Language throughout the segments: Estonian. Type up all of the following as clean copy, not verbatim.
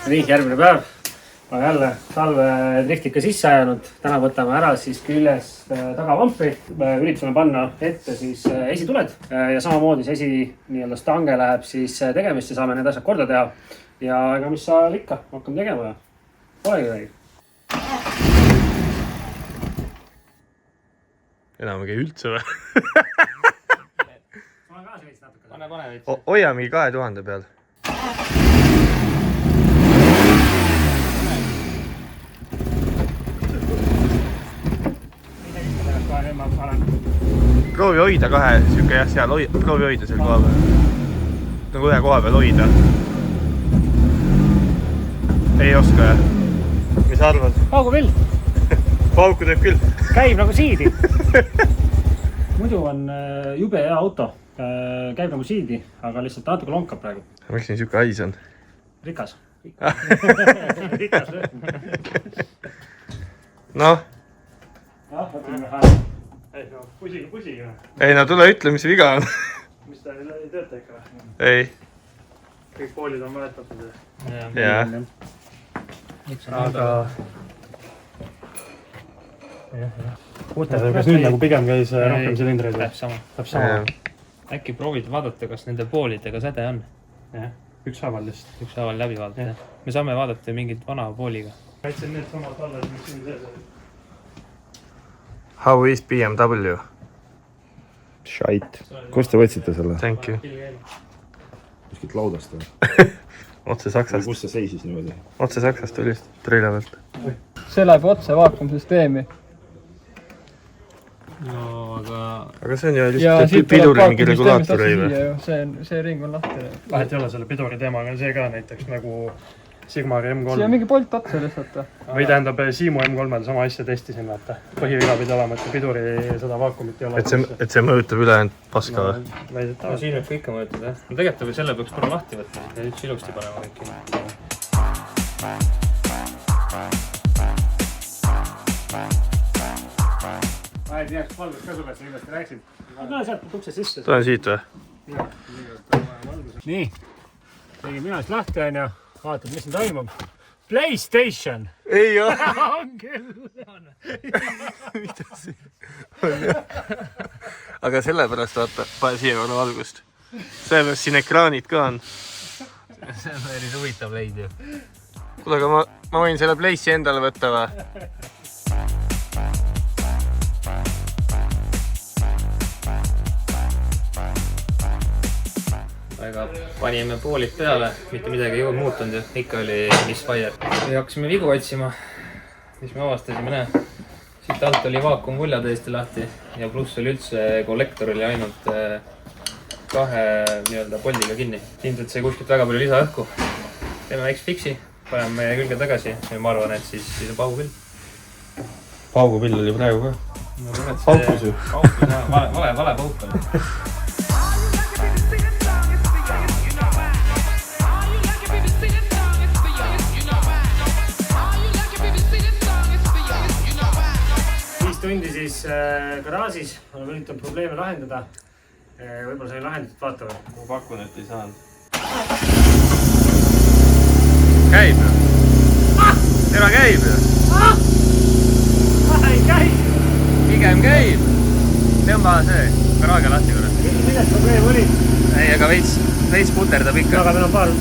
Nii, järgmine päev on jälle talvedriftika sisse ajanud. Täna võtame ära siis küljest tagavampri. Üritame panna ette siis esituled ja samamoodi see esi nii-öelda stange läheb siis tegemist ja saame need asjad korda teha. Ja ega mis sa ikka hakkame tegema ja polegi midagi. Enam ei käi üldse või? Pane ka see veits natuke. Pane veits. Hoiamegi 2000 peal. Proovi hoida kahe, siuke jah, seal proovi hoida seal koha peal. Nagu ühe koha peal hoida. Ei oska jah? Mis arvad? Paugu vill! Pauku teeb küll. Käib nagu siidi. Muidu on jube hea auto. Käib nagu siidi, aga lihtsalt natuke lonkab praegu. Miks nii siuke hais on? Rikas. Rikas noh. Võtame mehaanika. Ei, no pusiga. Ei, no tule ütle, mis viga on. Mis ta ei tööta ikka või? Ei. Kõik poolid on valetatud. Jaa. Aga... Uutel kas nüüd nagu pigem käis rohkem silindreid? Täpselt sama. Äkki proovid vaadata, kas nende poolidega säde on? Jah, ükshaaval lihtsalt. Ükshaaval läbi vaadata. Me saame vaadata mingit vana pooliga. Kaitsen need samad talled, mis siin sees olid. How is BMW? Shite. Kust te võtsite selle? Thank you. Kuskilt laudast või? Otse Saksast. Kus see seisis niimoodi? Otse Saksast tuli treila pealt. See läheb otse vaakumsüsteemi. No, aga see on ju lihtsalt piduri mingi regulaator ei või? See ring on lahti. Vahet ei ole selle piduri teemaga, see ka näiteks nagu Sigmari M3. See on mingi polt otsa lihtsalt. Või tähendab Siimu M3-l sama asja testisin, vaata. Põhiviga pidi olema, et piduri seda vaakumit ei ole. Et see mõjutab ülejäänud paska või? no siin võib kõike mõjutada. No tegelikult selle peaks korra lahti võtma ja üks ilusti panema kõiki. Vahet ei jääks valgus ka sulle, sa kindlasti rääksid. No sealt ukse sisse. Tulen siit või? Nii, tegin mina siis lahti on ja vaatad, mis siin toimub. PlayStation! Ei ole! On küll! Mida siin? Aga sellepärast vaata, pane siia korra valgust. Sellepärast siin ekraanid ka on. See on päris huvitav leid ju. Kuule, aga ma võin selle Playsi endale võtta või? Aga panime poolid peale, mitte midagi ei muutunud ja ikka oli misfire. Ja hakkasime vigu otsima, mis me avastasime, näe. Siit alt oli vaakumvulja täiesti lahti ja pluss oli üldse kollektor oli ainult kahe nii-öelda poldiga kinni. Ilmselt sai kuskilt väga palju lisaõhku. Teeme väikse fiksi, paneme meie külge tagasi ja ma arvan, et siis on paugupill. Paugupill oli praegu ka. Paukus ju. Paukus, vale pauk oli. Tundi siis garaažis, oleme üritanud probleeme lahendada. Võib-olla sai lahendatud, vaata või? Ma pakun, et ei saanud. Käib ju? Tema käib ju? Ei käib! Pigem käib. Tõmba see garaaga lahti korra. Milles probleem oli? Ei, aga veits puterdab ikka. Aga meil on paar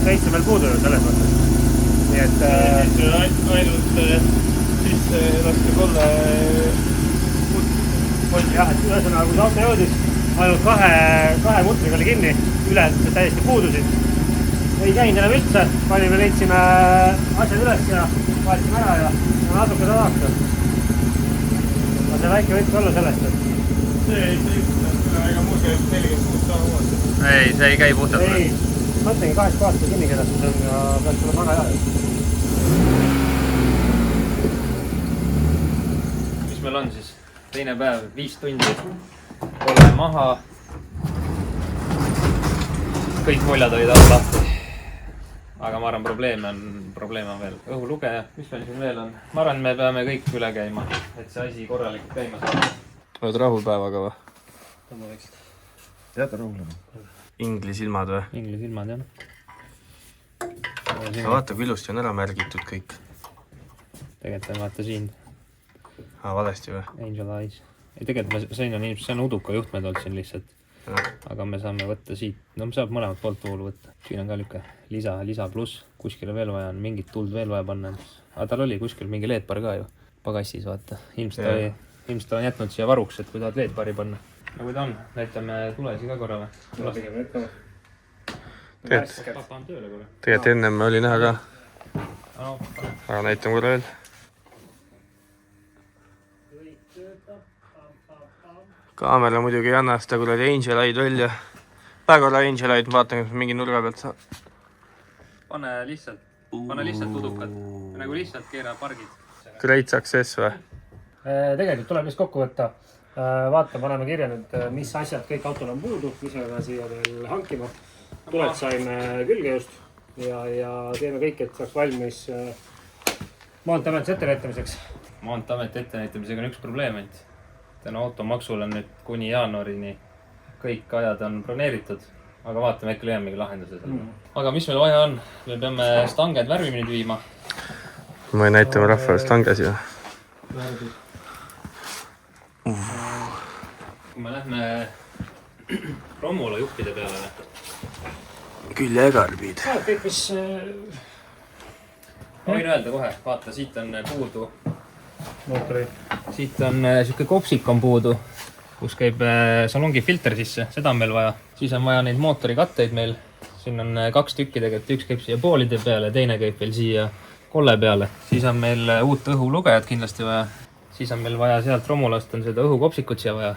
veitse veel puudu ju selles mõttes. Nii et... Ainult siis laske kolle poldi jah, et ühesõnaga kui see auto jõudis, ainult kahe mutriga oli kinni, ülejäänud täiesti puudusid. Ei käinud enam üldse, panime leidsime asjad üles ja vaatasime ära ja natuke saadakta. Aga see väike võiks olla sellest, et... See ei ega muu käib 46 samamoodi. Ei, see ei käi puhtalt. Ei, mõtlengi 2 kohast kinni kedastus on ja peaks olema väga hea. Meil on siis teine päev, 5 tundi, oleme maha, kõik muljad olid all lahti, aga ma arvan probleem on veel õhulugeja, mis meil siin veel on, ma arvan, me peame kõik üle käima, et see asi korralikult käima saada. Oled rahul päevaga või? Tõmba vaikselt. Jääte rahule? Ingli silmad või? Ingli silmad, jah. vaata, kui ilusti on ära märgitud kõik. tegelikult on vaata siin. Valesti või? Angel Eyes. Ei, tegelikult see on uduka juhtmed olnud siin lihtsalt. Aga me saame võtta siit. No me saab mõlemad poolt voolu võtta. Siin on ka lüke lisa pluss. Kuskile veel vaja on. Mingit tuld veel vaja panna. Aga tal oli kuskil mingi LED-bar ka ju. Pagassis vaata. Ilmselt on jätnud siia varuks, et kui tahad LED-bari panna. No kui ta on, näitame tulesi ka korra või? Tegelikult ennem oli näha ka. Aga näitame korra veel. Kaamera muidugi ei anna seda kuradi Angel Eye'd välja. Pähe korra Angel Eye'd, vaatan, kas mingi nurga pealt saab. Pane lihtsalt udukad. Nagu lihtsalt keera pargid. Great success või? Tegelikult tuleb vist kokku võtta. Vaata, paneme kirja nüüd, mis asjad kõik autol on puudu, mis me peame siia veel hankima. Tuled saime külge just ja teeme kõik, et saaks valmis Maanteeameti ettenäitamiseks. Maanteeameti ettenäitamisega on üks probleem, et täna automaksul on nüüd kuni jaanuarini kõik ajad on broneeritud, aga vaatame, äkki leiame mingi lahenduse selle. Aga mis meil vaja on? Me peame stanged värvima nüüd viima. Ma ei näitame rahvale stangesi või? Kui me lähme Romula juppide peale. Küljekarbiid. Kõik, mis... Ma võin öelda kohe, vaata, siit on puudu. Mootori. Siit on siuke kopsik on puudu, kus käib salongi filter sisse, seda on meil vaja. Siis on vaja neid mootori katteid meil. Siin on 2 tükki tegelikult, üks käib siia poolide peale, teine käib veel siia kolle peale. Siis on meil uut õhulugejat kindlasti vaja. Siis on meil vaja sealt Romulast on seda õhukopsikut siia vaja.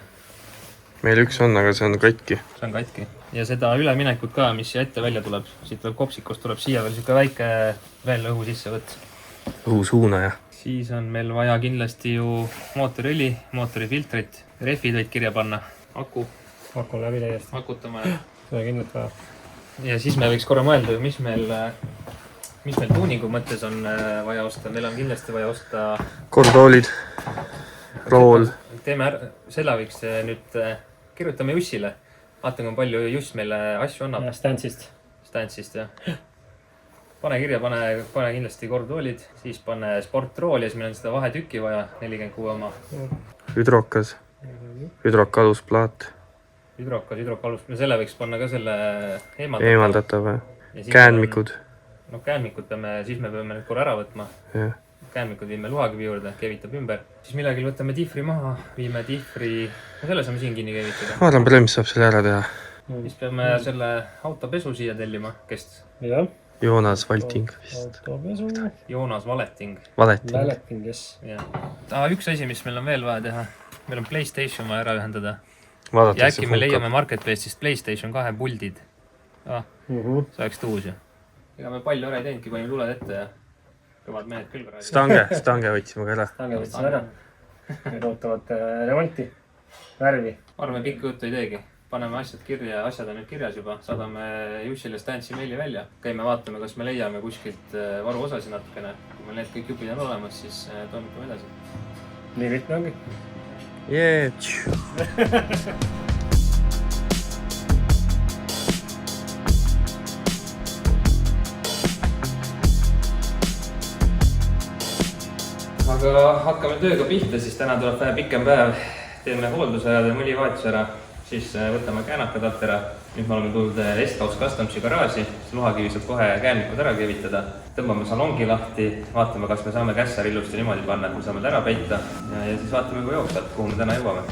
Meil üks on, aga see on katki. See on katki. Ja seda üleminekut ka, mis siia ette välja tuleb. Siit veel kopsikust tuleb siia veel siuke väike veel õhu sisse võtta. Õhusuunaja. Siis on meil vaja kindlasti ju mootoriõli, mootorifiltrit. Refid võid kirja panna. Aku on läbi täiesti. Akutama. Seda kindlalt vaja. Ja siis me võiks korra mõelda, mis meil tuuningu mõttes on vaja osta. Meil on kindlasti vaja osta... Kordoolid. Rool. Teeme selle võiks nüüd... Kirjutame Jussile. Vaatan, kui palju Juss meile asju annab. Ja Stantsist, jah. Pane kirja, pane kindlasti kordoolid. Siis pane sportrool ja siis meil on seda vahetükki vaja. 46 oma. Hüdrokas. Hüdrokalusplaat. Hüdrokalus. Me selle võiks panna ka selle eemaldatav või? Käänmikud. No käänmikud siis me peame nüüd korra ära võtma. Käänmikud viime luhakivi juurde, keevitab ümber. Siis millegil võtame difri maha, viime difri... No selle saame siin kinni keevitada. Vaatan, Brems saab selle ära teha. Siis peame selle autopesu siia tellima, kest? Jah. Joonas Valting vist. Autopesu. Joonas Valeting. Valeting, yes. Üks asi, mis meil on veel vaja teha. Meil on PlayStation vaja ära ühendada. Ja äkki me leiame Marketplace'ist PlayStation 2 puldid. See oleks tuus ju. Ega me palju ära ei teinudki, panime tuled ette ja kõvad mehed küll praegu. Stange võtsime ka ära. Stange võtsime ära. Need ootavad remonti, värvi. Ma arvan, pikka juttu ei teegi. Paneme asjad kirja, asjad on nüüd kirjas juba. Saadame Jussile Stantsi meili välja. Käime vaatame, kas me leiame kuskilt varuosasid natukene. Kui meil need kõik jupid on olemas, siis toimetame edasi. Nii lihtne ongi. Jee! Aga hakkame tööga pihta, siis täna tuleb vähe pikem päev. Teeme hoolduse ja mõli vahetus ära. Siis võtame käänakad alt ära. Nüüd me oleme tulnud Esthaus Customsi garaaži. Luhakivi saab kohe käänmikud ära keevitada. Tõmbame salongi lahti. Vaatame, kas me saame kässar ilusti niimoodi panna, et me saame ära peita. Ja siis vaatame, kui jooksvad, kuhu me täna jõuame.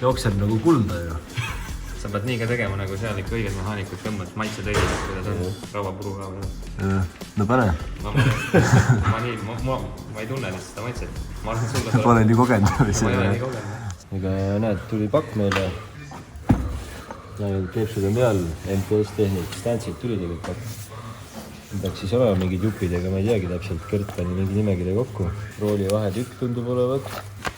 Jookseb nagu kulda ju. Sa pead nii ka tegema, nagu seal ikka õiged mehaanikud tõmbad maitsed õiged, kuidas on rauapuru ka või. No pane. Ma ei tunne lihtsalt seda maitset. Ma arvan, sulle Pole nii kogenud. Ma ei ole nii kogenud. Ega näed, tuli pakk meile. Keepsud on peal, MTS Tehnik, Stantsid tuli tegelikult pakk. Peaks siis olema mingid jupid, ega ma ei teagi täpselt. Kert pani mingi nimekirja kokku. Rooli vahetükk tundub olevat.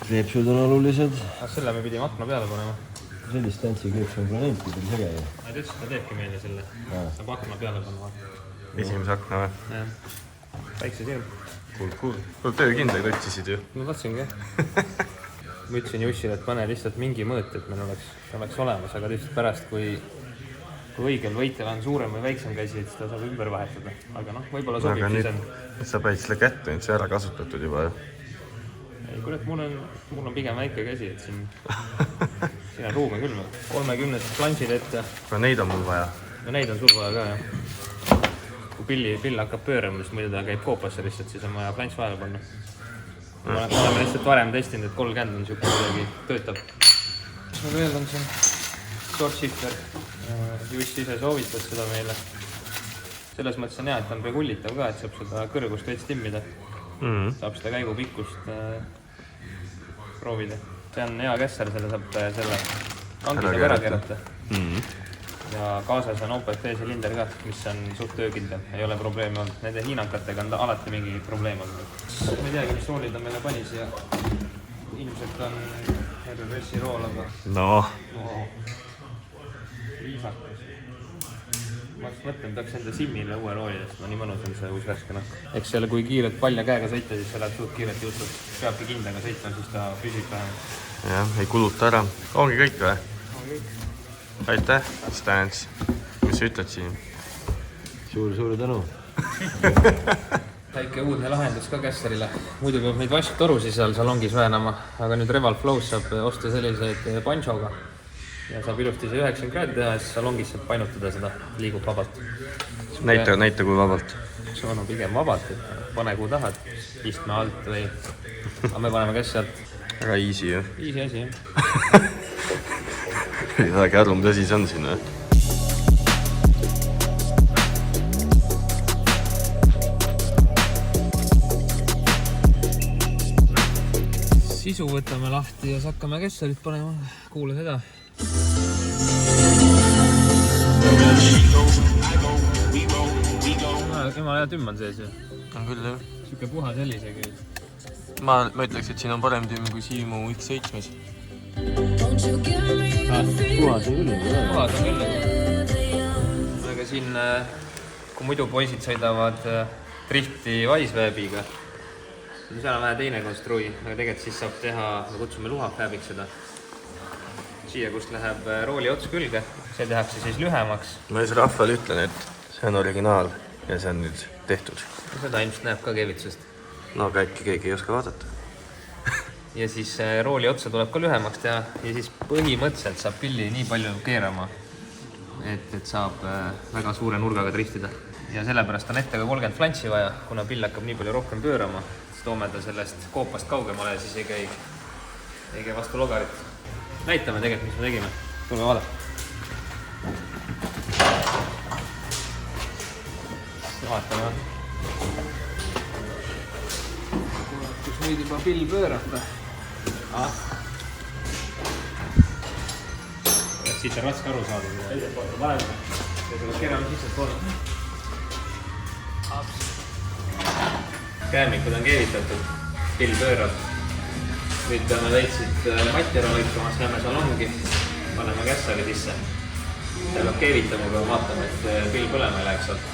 Keepsud on olulised. Selle me pidime akna peale panema. Sellist Stantsi keepsu on planeet, kui tuli sege. Ma ei tea, ta teebki meile selle. Saab akna peale panema. Esimese akna või? Jah. Väikse sirm. Kuul. Töökindlaid otsisid ju. No tahtsingi, jah. ma ütlesin Jussile, et pane lihtsalt mingi mõõt, et meil oleks olemas, aga lihtsalt pärast, kui õigel võitjal on suurem või väiksem käsi, et seda saab ümber vahetada. Aga noh, võib-olla sobib aga siis nüüd sa panid selle kätte, nüüd see ära kasutatud juba ju. Ei, kurat, mul on pigem väike käsi, et siin on ruumi küll. 30 planšid ette. Aga neid on mul vaja. Ja neid on sul vaja ka, jah. Kui pill hakkab pöörama, siis muidu ta käib koopasse lihtsalt, siis on vaja planš vahele panna. Ma olen lihtsalt varem testinud, et 30 on siuke kuidagi töötab. Mis meil veel on siin? Short shifter. Juss ise soovitas seda meile. Selles mõttes on hea, et ta on regullitav ka, et saab seda kõrgust veits timmida. Saab seda käigupikkust proovida. See on hea kässer, selle saab selle kankidega ära keerata. Ja kaasas on OPT silinder ka, mis on suht töökindel. Ei ole probleemi olnud. Nende hiinakatega on alati mingi probleem olnud. Ma ei teagi, mis roolid on meile pani siia. Ilmselt on RRS-i rool, aga... Noh. Viisakas. Ma mõtlen, peaks enda Simmile uue roolidest. No nii mõnus on see uus värske nahk. Eks selle, kui kiirelt palja käega sõita, siis see läheb suht kiirelt juhtub. Peabki kindlaga sõitma, siis ta püsib vähem. Jah, ei kuluta ära. Ongi kõik või? Ongi kõik. Aitäh, Stans. Mis sa ütled siin? Suur tänu. Väike uudne lahendus ka kässarile. Muidu peab neid vasktorusi seal salongis väänama, aga nüüd Reval Flows saab osta selliseid panchoga. Ja saab ilusti see 90 kraadi teha ja siis salongis saab painutada seda, liigub vabalt. Näita kui vabalt. See on pigem vabalt, et pane kuhu tahad, istme alt või... Aga me paneme käs sealt. Väga easy ju. Easy asi, jah. Ei saagi aru, mis asi see on siin või? Sisu võtame lahti ja siis hakkame kässarit panema. Kuule seda. Jumala hea tümm on sees ju. On küll jah. Siuke puha sellisegi. Ma ütleks, et siin on parem tümm kui Siimu X7-s. Puhas on küll. Puhas on küll. Aga siin, kui muidu poisid sõidavad drifti Wisewabiga, siis seal on vähe teine konstrui, aga tegelikult siis saab teha, me kutsume luhafääbiks seda. Siia, kust läheb rooli ots külge, see tehakse siis lühemaks. Ma siis rahvale ütlen, et see on originaal ja see on nüüd tehtud. Seda ilmselt näeb ka Kevitsust. No aga äkki keegi ei oska vaadata. Ja siis rooli otsa tuleb ka lühemaks teha ja siis põhimõtteliselt saab pilli nii palju keerama, et saab väga suure nurgaga driftida. Ja sellepärast on ette ka 30 flanši vaja, kuna pill hakkab nii palju rohkem pöörama, siis toome ta sellest koopast kaugemale ja siis ei käi vastu logarit. Näitame tegelikult, mis me tegime. Tulge vaadata. Vaatame. Kus nüüd juba pill pöörata. Siit on raske aru saada. Teiselt poolt on parem. Ja selle kerame sisse poole. Käemikud on keevitatud. Pill pöörab. Nüüd peame veitsid matti ära lõikama, siis lähme salongi. Paneme kässari sisse. Seal peab keevitama, peab vaatama, et pill põlema ei läheks sealt.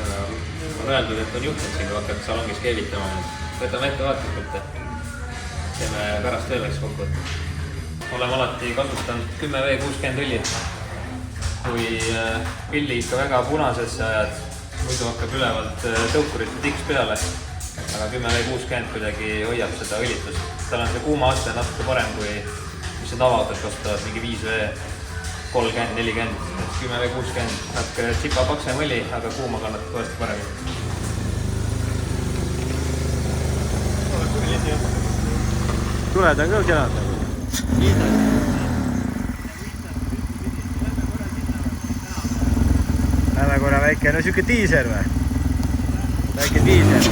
On öeldud, et on juhtunud siin, kui hakkad salongis keevitama. Võtame ette vaatlikult. Teeme pärast veel läks kokku. Oleme alati kasutanud 10V60 õli. Kui pilli ikka väga punasesse ajad, muidu hakkab ülevalt tõukurite tiks peale. Aga 10V60 kuidagi hoiab seda õlitust. Tal on see kuuma aste natuke parem kui mis see tavaautod kasutavad, mingi 5V30, 40. 10V60 natuke tsipa paksem õli, aga kuuma kannatad kõvasti parem. Tuled on ka kenad. Lähme korra väike, no siuke diiser või? Väike diiser.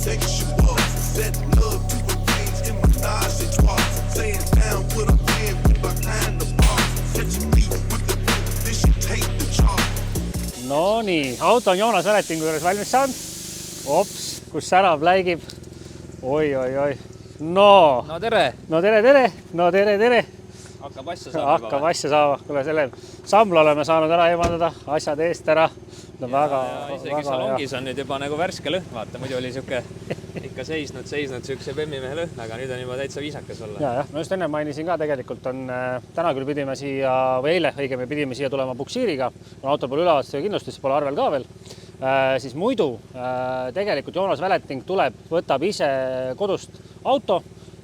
Sexual, set love to a range in Minaj, No nii, auto on Joonas Väletingu juures valmis saanud. Ops, kus särab läigib. Oi. No tere! No tere! No tere! Hakkab asja saama. Hakkab asja saama. Kuule, selle sambla oleme saanud ära eemaldada, asjad eest ära. Isegi salongis on nüüd juba nagu värske lõhn, vaata, muidu oli siuke ikka seisnud siukse bemmimehe lõhn, aga nüüd on juba täitsa viisakas olla. Ja, no just enne mainisin ka, tegelikult on täna küll pidime siia, või eile õigemini pidime siia tulema buksiiriga, kuna auto pole ülevaatuse kindlustus, pole arvel ka veel. Siis muidu tegelikult Joonas Väleting tuleb, võtab ise kodust auto,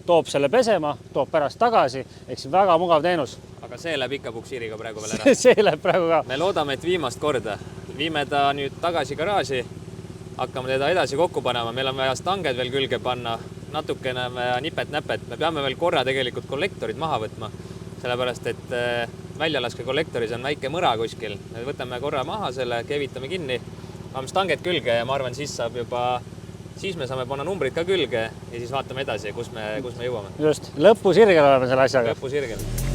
toob selle pesema, toob pärast tagasi, ehk siis väga mugav teenus. Aga see läheb ikka buksiiriga praegu veel ära. See läheb praegu ka. Me loodame, et viimast korda. Viime ta nüüd tagasi garaaži, hakkame teda edasi kokku panema. Meil on vaja stanged veel külge panna, natukene nipet-näpet. Me peame veel korra tegelikult kollektorid maha võtma, sellepärast et väljalaske kollektoris on väike mõra kuskil. Me võtame korra maha selle, kevitame kinni, paneme stanged külge ja ma arvan, siis me saame panna numbrid ka külge ja siis vaatame edasi, kus me jõuame. Just, lõpusirgel oleme selle asjaga. Lõpusirgel.